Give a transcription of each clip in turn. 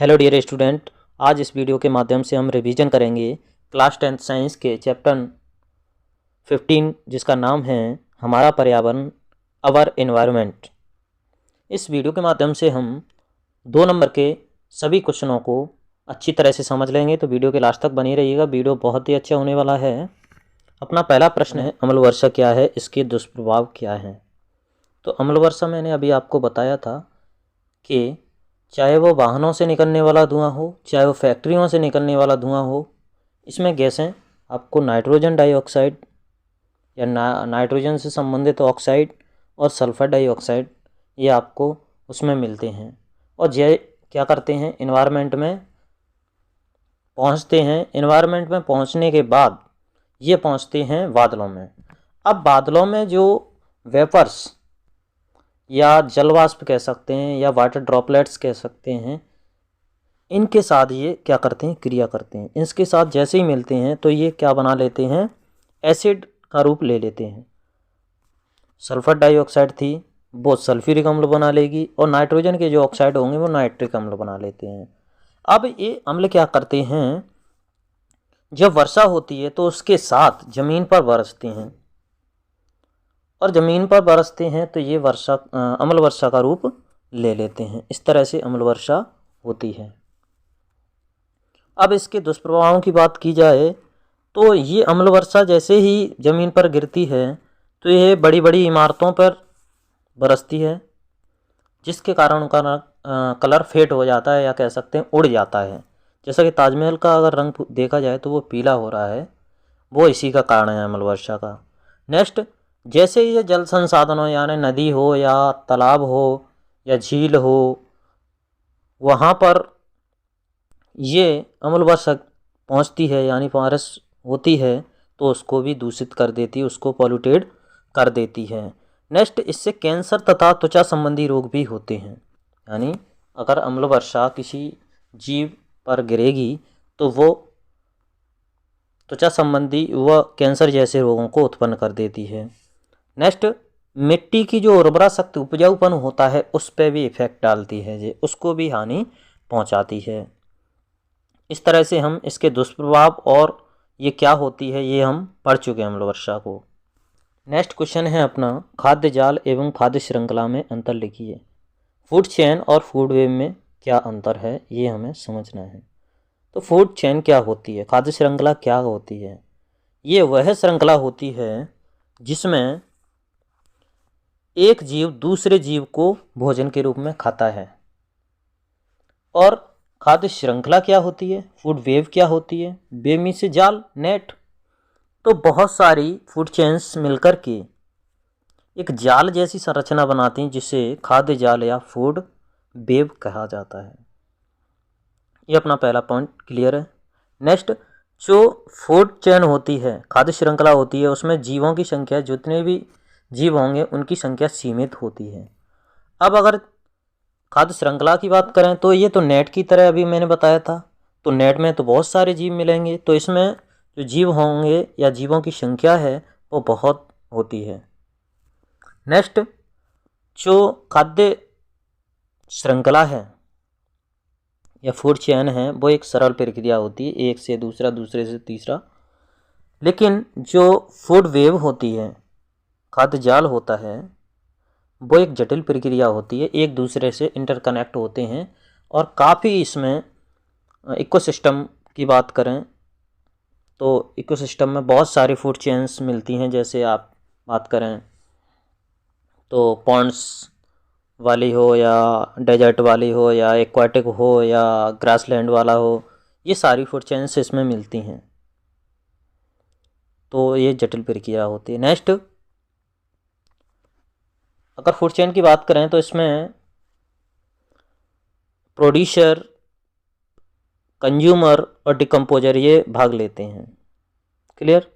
Hello dear student, आज इस video के माध्यम से हम रिवीजन करेंगे क्लास 10th साइंस के चैप्टर 15 जिसका नाम है हमारा पर्यावरण, अवर एनवायरनमेंट। इस वीडियो के माध्यम से हम 2 नंबर के सभी क्वेश्चनों को अच्छी तरह से समझ लेंगे, तो वीडियो के लास्ट तक बनी रहिएगा। वीडियो बहुत ही अच्छा होने वाला है। अपना पहला प्रश्न है, अम्ल वर्षा क्या है, इसके दुष्प्रभाव क्या हैं। तो अम्ल वर्षा मैंने अभी आपको बताया था कि चाहे वो वाहनों से निकलने वाला धुआं हो, चाहे वो फैक्ट्रियों से निकलने वाला धुआं हो, इसमें गैसें आपको नाइट्रोजन डाइऑक्साइड या नाइट्रोजन से संबंधित ऑक्साइड और सल्फर डाइऑक्साइड ये आपको उसमें मिलते हैं। और ये क्या करते हैं, इन्वायरमेंट में पहुंचते हैं। इन्वायरमेंट में पहुंचने के बाद ये पहुंचते हैं बादलों में। अब बादलों में जो वेपर्स या जल वाष्प कह सकते हैं या वाटर ड्रॉपलेट्स कह सकते हैं, इनके साथ ये क्या करते हैं, क्रिया करते हैं। इसके साथ जैसे ही मिलते हैं तो ये क्या बना लेते हैं, एसिड का रूप ले लेते हैं। सल्फर डाइऑक्साइड थी वो सल्फ्यूरिक अम्ल बना लेगी और नाइट्रोजन के जो ऑक्साइड होंगे वो नाइट्रिक अम्ल बना लेते हैं। अब ये अम्ल क्या करते हैं, जब वर्षा होती है तो उसके साथ ज़मीन पर बरसते हैं और ज़मीन पर बरसते हैं तो ये वर्षा अम्ल वर्षा का रूप ले लेते हैं। इस तरह से अम्ल वर्षा होती है। अब इसके दुष्प्रभावों की बात की जाए तो ये अम्ल वर्षा जैसे ही ज़मीन पर गिरती है तो ये बड़ी बड़ी इमारतों पर बरसती है, जिसके कारण उनका कलर फेड हो जाता है या कह सकते हैं उड़ जाता है। जैसा कि ताजमहल का अगर रंग देखा जाए तो वो पीला हो रहा है, वो इसी का कारण है अम्ल वर्षा का। नेक्स्ट, जैसे ये जल संसाधनों यानी नदी हो या तालाब हो या झील हो, वहाँ पर ये अम्ल वर्षा पहुँचती है यानी बारिश होती है तो उसको भी दूषित कर देती है, उसको पॉल्यूटेड कर देती है। नेक्स्ट, इससे कैंसर तथा त्वचा संबंधी रोग भी होते हैं। यानी अगर अम्ल वर्षा किसी जीव पर गिरेगी तो वो त्वचा संबंधी व कैंसर जैसे रोगों को उत्पन्न कर देती है। नेक्स्ट, मिट्टी की जो उर्वरा शक्ति उपजाऊपन होता है उस पर भी इफेक्ट डालती है, ये उसको भी हानि पहुंचाती है। इस तरह से हम इसके दुष्प्रभाव और ये क्या होती है ये हम पढ़ चुके हैं अम्ल वर्षा को। नेक्स्ट क्वेश्चन है अपना, खाद्य जाल एवं खाद्य श्रृंखला में अंतर लिखिए। फूड चेन और फूड वेब में क्या अंतर है ये हमें समझना है। तो फूड चेन क्या होती है, खाद्य श्रृंखला क्या होती है। ये वह श्रृंखला होती है जिसमें एक जीव दूसरे जीव को भोजन के रूप में खाता है। और खाद्य श्रृंखला क्या होती है, फूड वेव क्या होती है, वेव मीन से जाल, नेट। तो बहुत सारी फूड चेन्स मिलकर के एक जाल जैसी संरचना बनाती हैं जिसे खाद्य जाल या फूड वेव कहा जाता है। ये अपना पहला पॉइंट क्लियर है। नेक्स्ट, जो फूड चेन होती है, खाद्य श्रृंखला होती है, उसमें जीवों की संख्या, जितने भी जीव होंगे उनकी संख्या सीमित होती है। अब अगर खाद्य श्रृंखला की बात करें तो ये तो नेट की तरह अभी मैंने बताया था, तो नेट में तो बहुत सारे जीव मिलेंगे, तो इसमें जो जीव होंगे या जीवों की संख्या है वो बहुत होती है। नेक्स्ट, जो खाद्य श्रृंखला है या फूड चेन है वो एक सरल प्रक्रिया होती है, एक से दूसरा, दूसरे से तीसरा। लेकिन जो फूड वेव होती है, खाद्य जाल होता है, वो एक जटिल प्रक्रिया होती है, एक दूसरे से इंटरकनेक्ट होते हैं और काफ़ी इसमें इकोसिस्टम की बात करें तो इकोसिस्टम में बहुत सारी फूड चेन्स मिलती हैं। जैसे आप बात करें तो पॉन्ड्स वाली हो या डेजर्ट वाली हो या एक्वाटिक हो या ग्रासलैंड वाला हो, ये सारी फूड चेन्स इसमें मिलती हैं, तो ये जटिल प्रक्रिया होती है। नेक्स्ट, अगर फूड चेन की बात करें तो इसमें प्रोड्यूसर, कंज्यूमर और डिकम्पोजर ये भाग लेते हैं। क्लियर,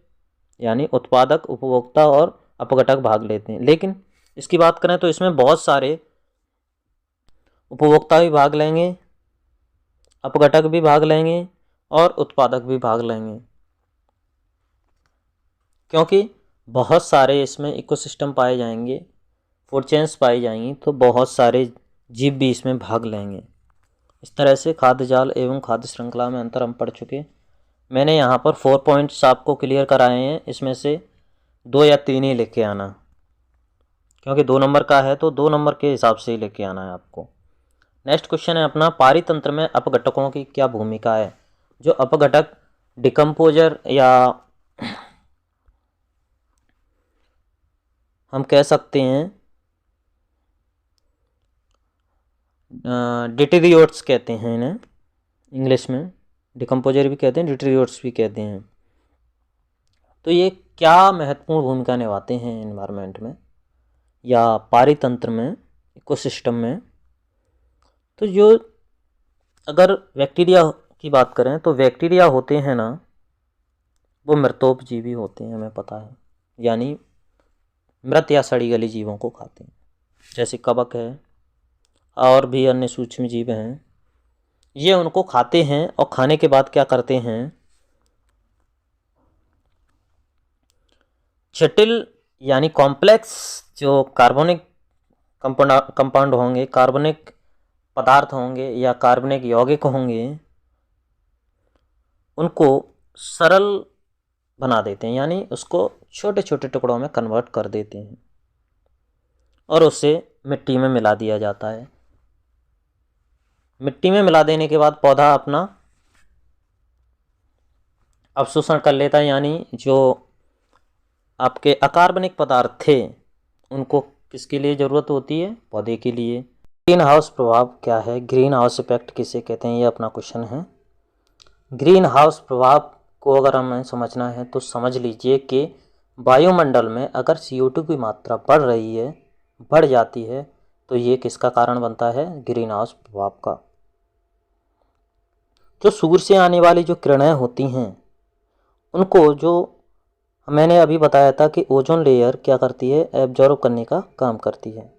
यानी उत्पादक, उपभोक्ता और अपघटक भाग लेते हैं। लेकिन इसकी बात करें तो इसमें बहुत सारे उपभोक्ता भी भाग लेंगे, अपघटक भी भाग लेंगे और उत्पादक भी भाग लेंगे, क्योंकि बहुत सारे इसमें इकोसिस्टम पाए जाएंगे, फूड चेन्स पाई जाएंगी, तो बहुत सारे जीव भी इसमें भाग लेंगे। इस तरह से खाद्य जाल एवं खाद्य श्रृंखला में अंतर हम पढ़ चुके। मैंने यहाँ पर 4 पॉइंट्स आपको क्लियर कराए हैं, इसमें से 2 या 3 ही लेके आना, क्योंकि 2 नंबर का है तो 2 नंबर के हिसाब से ही लेके आना है आपको। नेक्स्ट क्वेश्चन है अपना, पारितंत्र में अपघटकों की क्या भूमिका है। जो अपघटक डिकम्पोजर या हम कह सकते हैं डिटेरियोट्स कहते हैं इन्हें, इंग्लिश में डिकम्पोजर भी कहते हैं, डिटेरियोट्स भी कहते हैं। तो ये क्या महत्वपूर्ण भूमिका निभाते हैं एनवायरनमेंट में या पारितंत्र में, इकोसिस्टम में। तो जो अगर बैक्टीरिया की बात करें तो बैक्टीरिया होते हैं ना, वो मृतोपजीवी होते हैं, हमें पता है, यानी मृत या सड़ी गली जीवों को खाते हैं, जैसे कवक है और भी अन्य सूक्ष्म जीव हैं। ये उनको खाते हैं और खाने के बाद क्या करते हैं, जटिल यानी कॉम्प्लेक्स जो कार्बनिक कंपाउंड होंगे, कार्बनिक पदार्थ होंगे या कार्बनिक यौगिक होंगे, उनको सरल बना देते हैं, यानी उसको छोटे छोटे टुकड़ों में कन्वर्ट कर देते हैं और उससे मिट्टी में मिला दिया जाता है। मिट्टी में मिला देने के बाद पौधा अपना अवशोषण कर लेता है, यानी जो आपके अकार्बनिक पदार्थ थे उनको किसके लिए ज़रूरत होती है, पौधे के लिए। ग्रीन हाउस प्रभाव क्या है, ग्रीन हाउस इफेक्ट किसे कहते हैं, ये अपना क्वेश्चन है। ग्रीन हाउस प्रभाव को अगर हमें समझना है तो समझ लीजिए कि वायुमंडल में अगर CO2 की मात्रा बढ़ जाती है तो ये किसका कारण बनता है, ग्रीन हाउस प्रभाव का। जो सूर्य से आने वाली जो किरणें होती हैं उनको, जो मैंने अभी बताया था कि ओजोन लेयर क्या करती है, एब्जॉर्ब करने का काम करती है।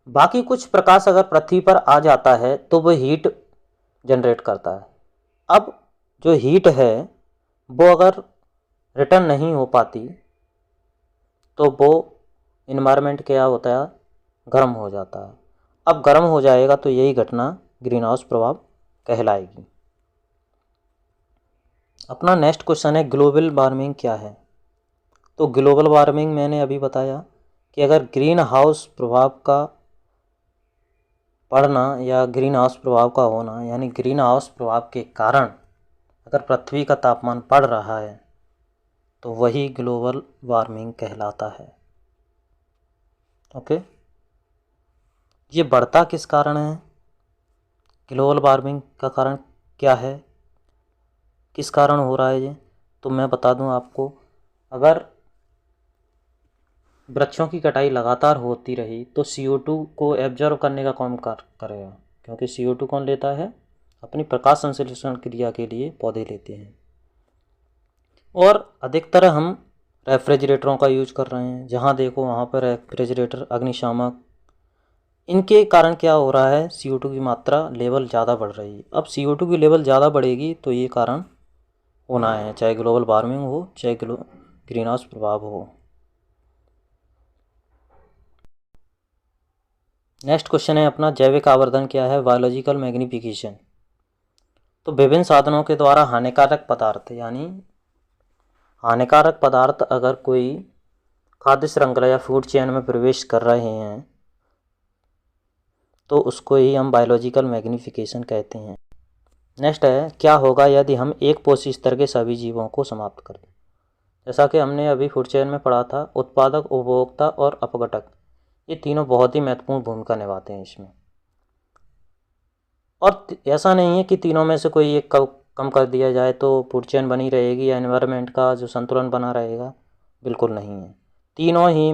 बाकी कुछ प्रकाश अगर पृथ्वी पर आ जाता है तो वो हीट जनरेट करता है। अब जो हीट है वो अगर रिटर्न नहीं हो पाती तो वो इन्वायरमेंट क्या होता है, गर्म हो जाता है। अब गर्म हो जाएगा तो यही घटना ग्रीन हाउस प्रभाव कहलाएगी। अपना नेक्स्ट क्वेश्चन है, ग्लोबल वार्मिंग क्या है। तो ग्लोबल वार्मिंग मैंने अभी बताया कि अगर ग्रीन हाउस प्रभाव का पड़ना या ग्रीन हाउस प्रभाव का होना, यानी ग्रीन हाउस प्रभाव के कारण अगर पृथ्वी का तापमान बढ़ रहा है तो वही ग्लोबल वार्मिंग कहलाता है। ओके, ये बढ़ता किस कारण है, ग्लोबल वार्मिंग का कारण क्या है, किस कारण हो रहा है ये, तो मैं बता दूं आपको। अगर वृक्षों की कटाई लगातार होती रही तो CO2 को एब्जॉर्ब करने का काम करेगा, क्योंकि CO2 कौन लेता है, अपनी प्रकाश संश्लेषण क्रिया के लिए पौधे लेते हैं। और अधिकतर हम रेफ्रिजरेटरों का यूज कर रहे हैं, जहाँ देखो वहाँ पर रेफ्रिजरेटर, अग्निशामक, इनके कारण क्या हो रहा है, CO2 की मात्रा लेवल ज़्यादा बढ़ रही है। अब CO2 की लेवल ज़्यादा बढ़ेगी तो ये कारण होना है, चाहे ग्लोबल वार्मिंग हो चाहे ग्रीन हाउस प्रभाव हो। नेक्स्ट क्वेश्चन है अपना, जैविक आवर्धन क्या है, बायोलॉजिकल मैग्निफिकेशन। तो विभिन्न साधनों के द्वारा हानिकारक पदार्थ, यानी हानिकारक पदार्थ अगर कोई खाद्य श्रृंखला या फूड चेन में प्रवेश कर रहे हैं तो उसको ही हम बायोलॉजिकल मैग्निफिकेशन कहते हैं। नेक्स्ट है, क्या होगा यदि हम एक पोषी स्तर के सभी जीवों को समाप्त कर दें। जैसा कि हमने अभी फूड चेन में पढ़ा था, उत्पादक, उपभोक्ता और अपघटक, ये तीनों बहुत ही महत्वपूर्ण भूमिका निभाते हैं इसमें। और ऐसा नहीं है कि तीनों में से कोई एक कम कर दिया जाए तो फूड चेन बनी रहेगी या एनवायरनमेंट का जो संतुलन बना रहेगा, बिल्कुल नहीं है। तीनों ही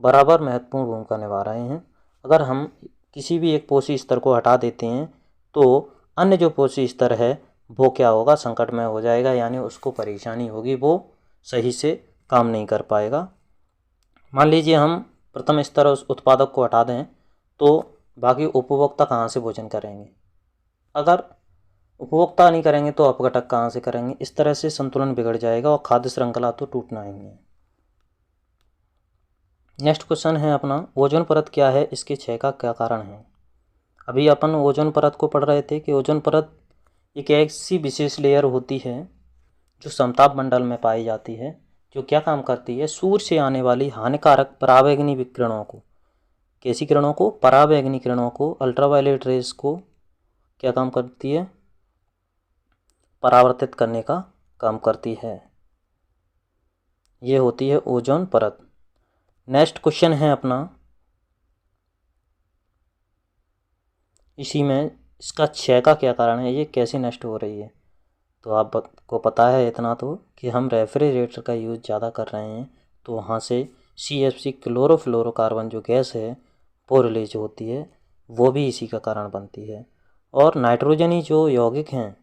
बराबर महत्वपूर्ण भूमिका निभा रहे हैं। अगर हम किसी भी एक पोषी स्तर को हटा देते हैं तो अन्य जो पोषी स्तर है वो क्या होगा, संकटमय हो जाएगा, यानी उसको परेशानी होगी, वो सही से काम नहीं कर पाएगा। मान लीजिए हम प्रथम स्तर उस उत्पादक को हटा दें तो बाकी उपभोक्ता कहाँ से भोजन करेंगे, अगर उपभोक्ता नहीं करेंगे तो अपघटक कहाँ से करेंगे। इस तरह से संतुलन बिगड़ जाएगा और खाद्य श्रृंखला तो टूटना ही है। नेक्स्ट क्वेश्चन है अपना, ओजोन परत क्या है, इसके क्षय का क्या कारण है। अभी अपन ओजोन परत को पढ़ रहे थे कि ओजोन परत एक ऐसी विशेष लेयर होती है जो समताप मंडल में पाई जाती है, जो क्या काम करती है, सूर्य से आने वाली हानिकारक पराबैंगनी विकिरणों को, कैसी किरणों को, पराबैंगनी किरणों को, अल्ट्रावायलेट रेस को क्या काम करती है, परावर्तित करने का काम करती है। ये होती है ओजोन परत। नेक्स्ट क्वेश्चन है अपना, इसी में इसका क्षय का क्या कारण है, ये कैसे नष्ट हो रही है। तो आपको पता है इतना तो कि हम रेफ्रिजरेटर का यूज़ ज़्यादा कर रहे हैं, तो वहाँ से CFC क्लोरोफ्लोरोकार्बन जो गैस है वो रिलीज होती है, वो भी इसी का कारण बनती है। और नाइट्रोजनी जो यौगिक हैं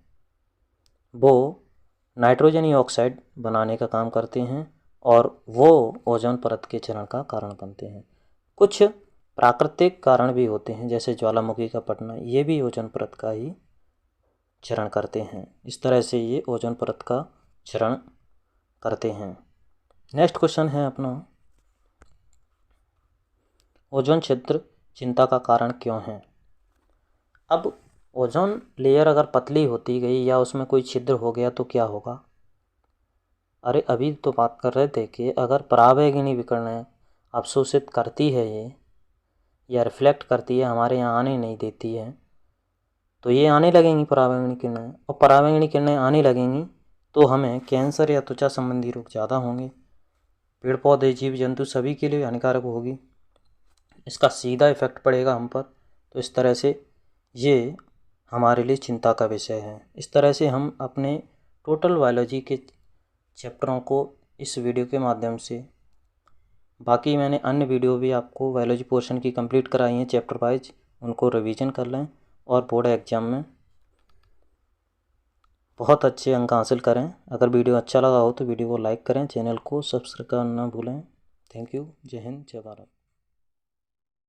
वो नाइट्रोजनी ऑक्साइड बनाने का काम करते हैं और वो ओजोन परत के क्षरण का कारण बनते हैं। कुछ प्राकृतिक कारण भी होते हैं, जैसे ज्वालामुखी का फटना, ये भी ओजोन परत का ही क्षरण करते हैं। इस तरह से ये ओजोन परत का क्षरण करते हैं। नेक्स्ट क्वेश्चन है अपना, ओजोन छिद्र चिंता का कारण क्यों है। अब ओजोन लेयर अगर पतली होती गई या उसमें कोई छिद्र हो गया तो क्या होगा। अरे अभी तो बात कर रहे थे कि अगर पराबैंगनी विकिरणें अवशोषित करती है ये, या रिफ्लेक्ट करती है, हमारे यहाँ आने नहीं देती है, तो ये आने लगेंगी पराबैंगनी किरणें, और पराबैंगनी किरणें आने लगेंगी तो हमें कैंसर या त्वचा संबंधी रोग ज़्यादा होंगे, पेड़ पौधे जीव जंतु सभी के लिए हानिकारक होगी, इसका सीधा इफेक्ट पड़ेगा हम पर। तो इस तरह से ये हमारे लिए चिंता का विषय है। इस तरह से हम अपने टोटल बायोलॉजी के चैप्टरों को इस वीडियो के माध्यम से, बाकी मैंने अन्य वीडियो भी आपको बायोलॉजी पोर्शन की कंप्लीट कराई हैं चैप्टर वाइज, उनको रिवीजन कर लें और बोर्ड एग्जाम में बहुत अच्छे अंक हासिल करें। अगर वीडियो अच्छा लगा हो तो वीडियो को लाइक करें, चैनल को सब्सक्राइब करना ना भूलें। Thank you. जय हिंद, जय भारत।